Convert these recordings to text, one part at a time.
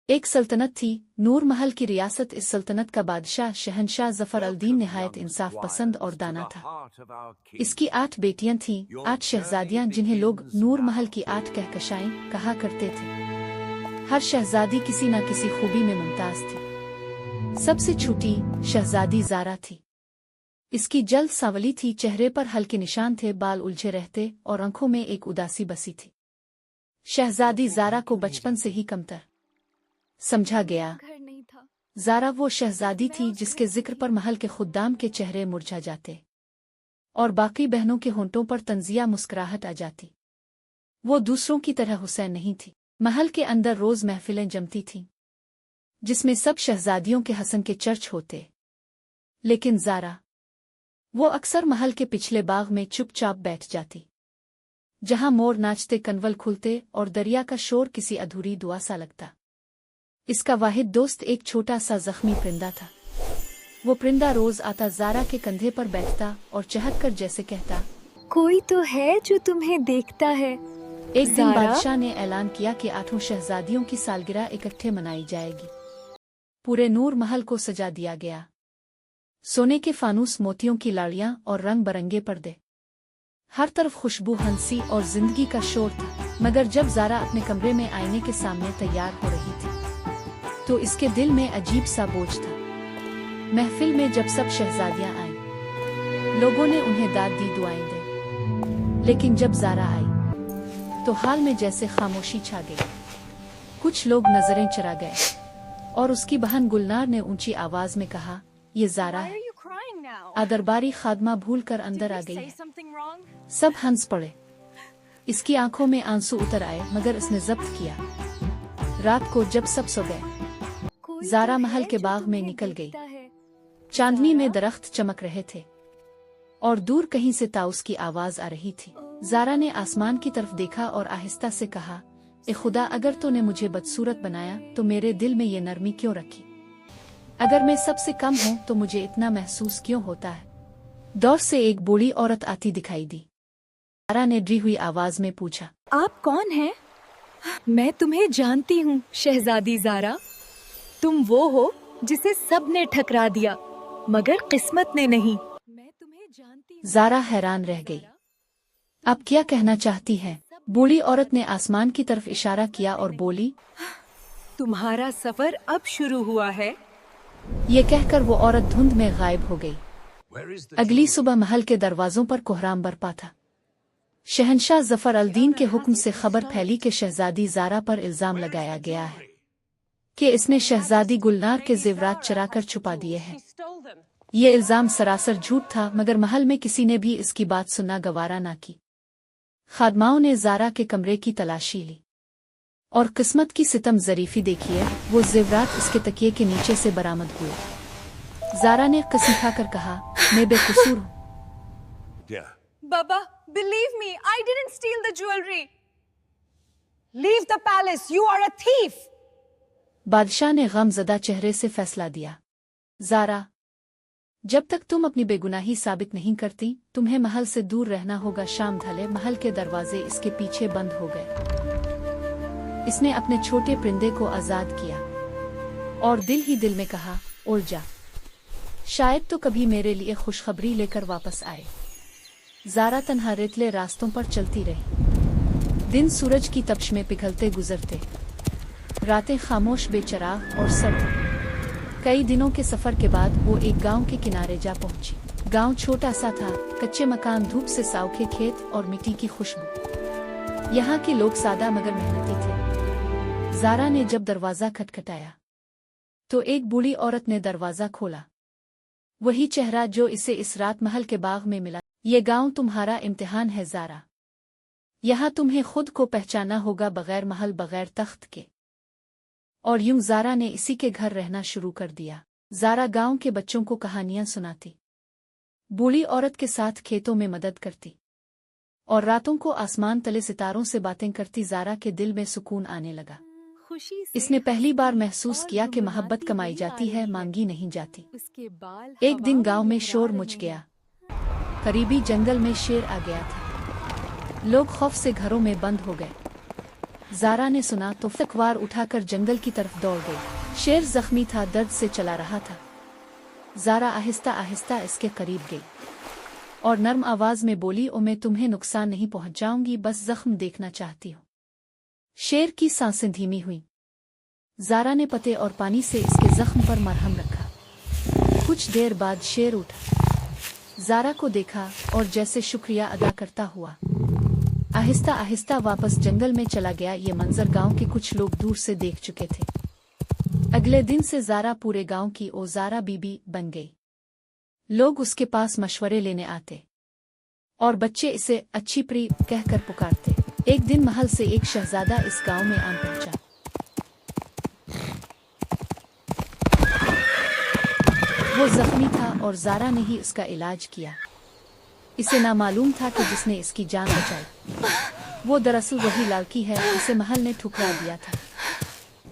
एक सल्तनत थी, नूर महल की रियासत। इस सल्तनत का बादशाह शहनशाह जफर अल-दीन निहायत इंसाफ पसंद और दाना था। इसकी 8 बेटियां थीं, 8 शहजादियां, जिन्हें लोग नूर महल की 8 कहकशाएं कहा करते थे। हर शहजादी किसी न किसी खूबी में मुमताज थी। सबसे छोटी शहजादी ज़ारा थी। इसकी जल्द सांवली थी, चेहरे पर हल्के निशान थे, बाल उलझे रहते और आंखों में एक उदासी बसी थी। शहजादी ज़ारा को बचपन से ही कमतर समझा गया। ज़ारा वो शहजादी थी जिसके जिक्र पर महल के खुद्दाम के चेहरे मुरझा जाते और बाकी बहनों के होंठों पर तंजिया मुस्कुराहट आ जाती। वो दूसरों की तरह हुसैन नहीं थी। महल के अंदर रोज महफिलें जमती थीं, जिसमें सब शहजादियों के हसन के चर्च होते। लेकिन ज़ारा, वो अक्सर महल के पिछले बाग में चुपचाप बैठ जाती, जहां मोर नाचते, कनवल खुलते और दरिया का शोर किसी अधूरी दुआ सा लगता। इसका वाहिद दोस्त एक छोटा सा जख्मी परिंदा था। वो परिंदा रोज आता, ज़ारा के कंधे पर बैठता और चहक कर जैसे कहता, कोई तो है जो तुम्हें देखता है। एक दिन बादशाह ने ऐलान किया कि 8 शहजादियों की सालगिरह इकट्ठे मनाई जाएगी। पूरे नूर महल को सजा दिया गया। सोने के फानूस, मोतियों की लाड़ियां और रंग बरंगे पर्दे। हर तरफ खुशबू, हंसी और जिंदगी का शोर था। मगर जब ज़ारा अपने कमरे में आईने के सामने तैयार हो रही थी, तो इसके दिल में अजीब सा बोझ था। महफिल में जब सब शहजादियां आईं, लोगों ने उन्हें दाद दी, दुआएं दी। लेकिन जब ज़ारा आई, तो हाल में जैसे खामोशी छा गई। कुछ लोग नजरें चुरा गए और उसकी बहन गुलनार ने ऊंची आवाज में कहा, ये ज़ारा है। दरबारी खादमा भूल कर अंदर आ गई है। सब हंस पड़े। इसकी आंखों में आंसू उतर आए, मगर इसने जब्त किया। रात को जब सब सो गए, ज़ारा महल के बाग में निकल गई। चांदनी में दरख्त चमक रहे थे और दूर कहीं से ताउस की आवाज आ रही थी। ज़ारा ने आसमान की तरफ देखा और आहिस्ता से कहा, ए खुदा, अगर तूने मुझे बदसूरत बनाया तो मेरे दिल में ये नरमी क्यों रखी? अगर मैं सबसे कम हूँ तो मुझे इतना महसूस क्यों होता है? दौर से एक बूढ़ी औरत आती दिखाई दी। ज़ारा ने डरी हुई आवाज में पूछा, आप कौन हैं? मैं तुम्हें जानती हूँ शहजादी ज़ारा। तुम वो हो जिसे सब ने ठकरा दिया, मगर किस्मत ने नहीं। मैं तुम्हें जानती हूँ। ज़ारा हैरान रह गई। अब क्या कहना चाहती है? बूढ़ी औरत ने आसमान की तरफ इशारा किया और बोली, तुम्हारा सफर अब शुरू हुआ है। ये कहकर वो औरत धुंध में गायब हो गई। अगली सुबह महल के दरवाजों पर कोहराम बरपा था। शहनशाह जफर अल-दीन के हुक्म से खबर फैली कि शहजादी ज़ारा पर इल्जाम लगाया गया है कि इसने शहजादी गुलनार के जेवरात चुरा कर छुपा दिए हैं। ये इल्जाम सरासर झूठ था, मगर महल में किसी ने भी इसकी बात सुनना गवारा ना की। खादमाओं ने ज़ारा के कमरे की तलाशी ली और किस्मत की सितम ज़रीफी देखिए, वो जेवरात इसके तकिए के नीचे से बरामद हुए। ज़ारा ने कसम खाकर कहा, मैं बेकसूर हूँ। Baba, believe me, I didn't steal the jewelry. Leave the palace, you are a thief. बादशाह ने गमज़दा चेहरे से फैसला दिया, ज़ारा, जब तक तुम अपनी बेगुनाही साबित नहीं करती, तुम्हें महल से दूर रहना होगा। शाम ढले, महल के दरवाजे इसके पीछे बंद हो गए। इसने अपने छोटे परिंदे को आजाद किया और दिल ही दिल में कहा, उड़ जा, शायद तो कभी मेरे लिए खुशखबरी लेकर वापस आए। ज़ारा तन्हा रेतले रास्तों पर चलती रही। दिन सूरज की तपश में पिघलते गुजरते, रातें खामोश, बेचराग और सर्द। कई दिनों के सफर के बाद वो एक गांव के किनारे जा पहुंची। गांव छोटा सा था, कच्चे मकान, धूप से सावखे खेत और मिट्टी की खुशबू। यहाँ के लोग सादा मगर मेहनती थे। ज़ारा ने जब दरवाजा खटखटाया, तो एक बूढ़ी औरत ने दरवाजा खोला। वही चेहरा जो इसे इस रात महल के बाग में मिला। ये गांव तुम्हारा इम्तिहान है ज़ारा। यहाँ तुम्हें खुद को पहचाना होगा, बगैर महल, बगैर तख्त के। और यूं ज़ारा ने इसी के घर रहना शुरू कर दिया। ज़ारा गांव के बच्चों को कहानियां सुनाती, बूढ़ी औरत के साथ खेतों में मदद करती और रातों को आसमान तले सितारों से बातें करती। ज़ारा के दिल में सुकून आने लगा। इसने पहली बार महसूस किया कि मोहब्बत कमाई जाती है, मांगी नहीं जाती। एक दिन गांव में शोर मच गया। करीबी जंगल में शेर आ गया था। लोग खौफ से घरों में बंद हो गए। ज़ारा ने सुना तो तलवार उठाकर जंगल की तरफ दौड़ गई। शेर जख्मी था, दर्द से चला रहा था। ज़ारा आहिस्ता आहिस्ता इसके करीब गई और नर्म आवाज में बोली, ओ मैं तुम्हें नुकसान नहीं पहुंचाऊंगी, बस जख्म देखना चाहती हूँ। शेर की सांसें धीमी हुई। ज़ारा ने पत्ते और पानी से इसके जख्म पर मरहम रखा। कुछ देर बाद शेर उठा, ज़ारा को देखा और जैसे शुक्रिया अदा करता हुआ आहिस्ता आहिस्ता वापस जंगल में चला गया। ये मंजर गांव के कुछ लोग दूर से देख चुके थे। अगले दिन से ज़ारा पूरे गांव की ओ ज़ारा बीबी बन गई। लोग उसके पास मशवरे लेने आते और बच्चे इसे अच्छी परी कहकर पुकारते। एक दिन महल से एक शहजादा इस गांव में आ पहुंचा। वो जख्मी था और ज़ारा ने ही उसका इलाज किया। इसे ना मालूम था कि जिसने इसकी जान बचाई वो दरअसल वही लड़की है जिसे महल ने ठुकरा दिया था।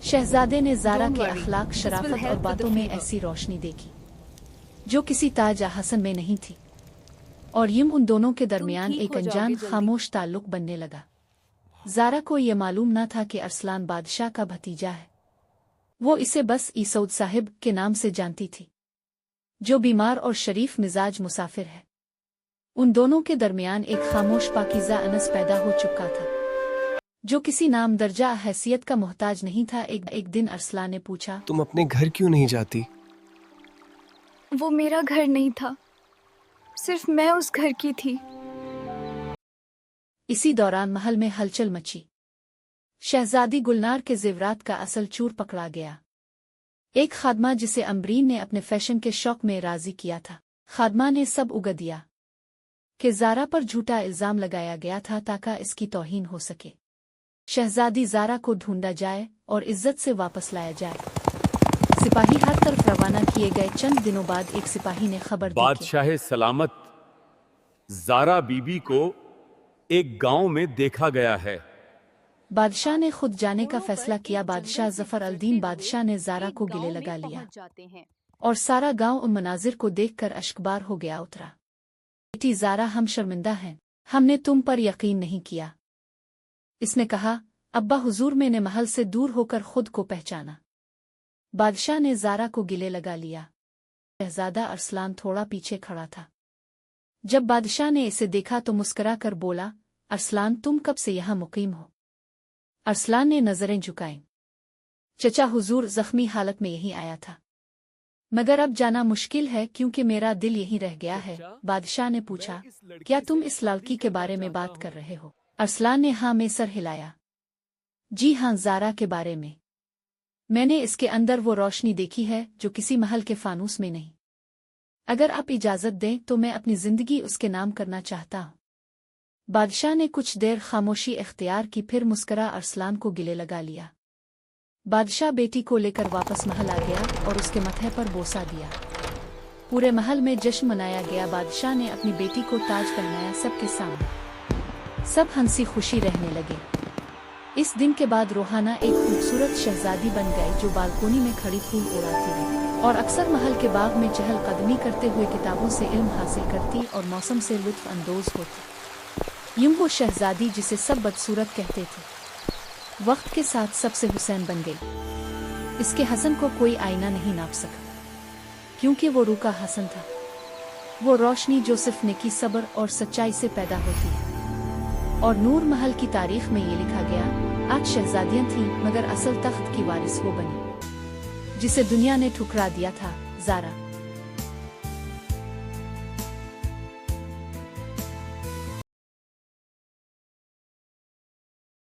शहजादे ने ज़ारा के अखलाक, शराफत और बातों में ऐसी रोशनी देखी जो किसी ताज हसन में नहीं थी, और यूं उन दोनों के दरमियान एक अनजान खामोश ताल्लुक बनने लगा। ज़ारा को ये मालूम न था कि अरसलान बादशाह का भतीजा है। वो इसे बस ईसौद साहिब के नाम से जानती थी, जो बीमार और शरीफ मिजाज मुसाफिर है। उन दोनों के दरमियान एक खामोश पाकीज़ा अनस पैदा हो चुका था, जो किसी नाम दर्जा हैसियत का मोहताज नहीं था। एक दिन अरसलान ने पूछा, तुम अपने घर क्यों नहीं जाती? वो मेरा घर नहीं था, सिर्फ मैं उस घर की थी। इसी दौरान महल में हलचल मची। शहजादी गुलनार के जेवरात का असल चूर पकड़ा गया। एक खादमा जिसे अम्बरीन ने अपने फैशन के शौक में राजी किया था। खादमा ने सब उगा दिया कि ज़ारा पर झूठा इल्जाम लगाया गया था ताकि इसकी तौहीन हो सके। शहजादी ज़ारा को ढूंढा जाए और इज्जत से वापस लाया जाए। सिपाही हर तरफ रवाना किए गए। चंद दिनों बाद एक सिपाही ने खबर दी कि बादशाह सलामत ज़ारा बीबी को एक गांव में देखा गया है। बादशाह ने खुद जाने का फैसला किया। बादशाह जफर अल-दीन बादशाह ने ज़ारा को गिले लगा लिया और सारा गांव उन मनाजिर को देखकर अश्कबार हो गया उतरा। बेटी ज़ारा, हम शर्मिंदा हैं, हमने तुम पर यकीन नहीं किया। इसने कहा, अब्बा हुजूर, मैंने महल से दूर होकर खुद को पहचाना। बादशाह ने ज़ारा को गिले लगा लिया। शहजादा अरसलान थोड़ा पीछे खड़ा था। जब बादशाह ने इसे देखा तो मुस्कुरा कर बोला, अरसलान, तुम कब से यहाँ मुकीम हो? अरसलान ने नजरें झुकाईं। चचा हुजूर, जख्मी हालत में यहीं आया था, मगर अब जाना मुश्किल है क्योंकि मेरा दिल यहीं रह गया है। बादशाह ने पूछा, क्या तुम इस लड़की के बारे में बात कर रहे हो? अरसलान ने हाँ में सर हिलाया। जी हाँ, ज़ारा के बारे में। मैंने इसके अंदर वो रोशनी देखी है जो किसी महल के फानूस में नहीं। अगर आप इजाज़त दें तो मैं अपनी जिंदगी उसके नाम करना चाहता हूँ। बादशाह ने कुछ देर खामोशी इख्तियार की, फिर मुस्करा अरसलान को गिले लगा लिया। बादशाह बेटी को लेकर वापस महल आ गया और उसके मथे पर बोसा दिया। पूरे महल में जश्न मनाया गया। बादशाह ने अपनी बेटी को ताज पहनाया सबके सामने। सब हंसी खुशी रहने लगे। इस दिन के बाद रोहाना एक खूबसूरत शहजादी बन गई जो बालकोनी में खड़ी फूल उड़ाती रही और अक्सर महल के बाग में चहलकदमी करते हुए किताबों से इल्म हासिल करती और मौसम से लुत्फ अंदोज होती। यूं वो शहजादी जिसे सब बदसूरत कहते थे, वक्त के साथ सबसे हुसैन बन गई। इसके हसन को कोई आईना नहीं नाप सका, क्योंकि वो रूह का हसन था। वो रोशनी जो सिर्फ नेकी, सब्र और सच्चाई से पैदा होती है। और नूर महल की तारीख में ये लिखा गया, 8 शहजादियां थीं मगर असल तख्त की वारिस वो बनी जिसे दुनिया ने ठुकरा दिया था, ज़ारा।